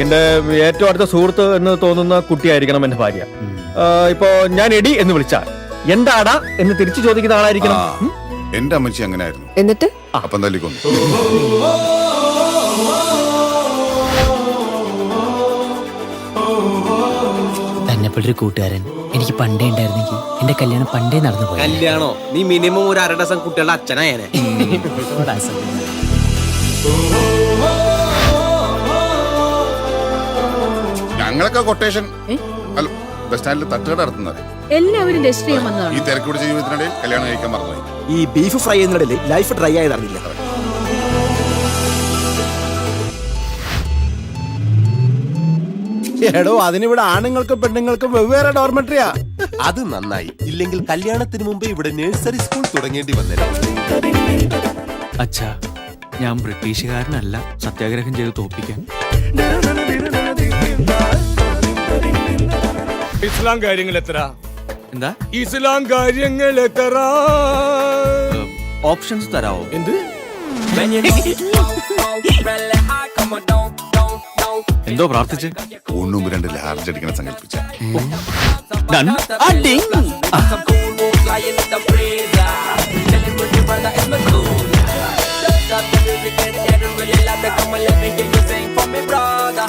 എനിക്കെന്റെ ഏറ്റവും അടുത്ത സുഹൃത്ത് എന്ന് തോന്നുന്ന കുട്ടിയായിരിക്കണം എന്റെ ഭാര്യ. ഇപ്പോ ഞാൻ എടി എന്ന് വിളിച്ചാൽ എന്താടാ എന്ന് തിരിച്ചു ചോദിക്കുന്ന ആളായിരിക്കണം. എന്റെ അമ്മച്ചി അങ്ങനെ ആയിരുന്നു. എന്നിട്ട് അപ്പം തല്ലിക്കൊന്നു. തന്നെപ്പോഴൊരു കൂട്ടുകാരൻ എനിക്ക് പണ്ടേ ഉണ്ടായിരുന്നെങ്കിൽ എന്റെ കല്യാണം പണ്ടേ നടന്നു പോയി. കല്യാണോ? നീ മിനിമം ഒരു 1/2 ഡസൻ കുട്ടികളുടെ അച്ഛനായേനെ. ഞങ്ങളൊക്കെ കൊട്ടേഷൻ ബസ് സ്റ്റാൻഡിൽ തട്ടുകട നടത്തുന്നത്. എല്ലാവരും രജിസ്റ്റർ ചെയ്യാൻ വന്നതാണ്. ഈ തിരക്കൂടെ ജീവിതത്തിനിടയിൽ കല്യാണം കഴിക്കാൻ മറന്നുപോയി. ഈ ബീഫ് ഫ്രൈ ചെയ്യുന്നതിനിടയിൽ ലൈഫ് ഡ്രൈ ആയതറിയില്ല. എടോ, അതിനിവിടെ ആണുങ്ങൾക്കും പെണ്ണുങ്ങൾക്കും വെവ്വേറെ ഡോർമെട്രിയാ. അത് നന്നായി. ഇല്ലെങ്കിൽ കല്യാണത്തിന് മുമ്പ് ഇവിടെ നഴ്സറി സ്കൂൾ തുടങ്ങേണ്ടി വന്നേനെ. അച്ഛാ, ഞാൻ ബ്രിട്ടീഷുകാരനല്ല സത്യാഗ്രഹം ചെയ്ത് തോപ്പിക്കാൻ. ഇസ്ലാം കാര്യങ്ങൾ എത്ര? എന്താ ഇസ്ലാം കാര്യങ്ങൾ എത്ര? ഓപ്ഷൻസ് തരാവോ? എന്ത്? എന്തോ പ്രാർത്ഥിച്ച് ഒന്നും 2 ലാർജ് അടിക്കണം സങ്കല്പിച്ച. Stop the music and don't really love to come and let me hear you sing for me, brother.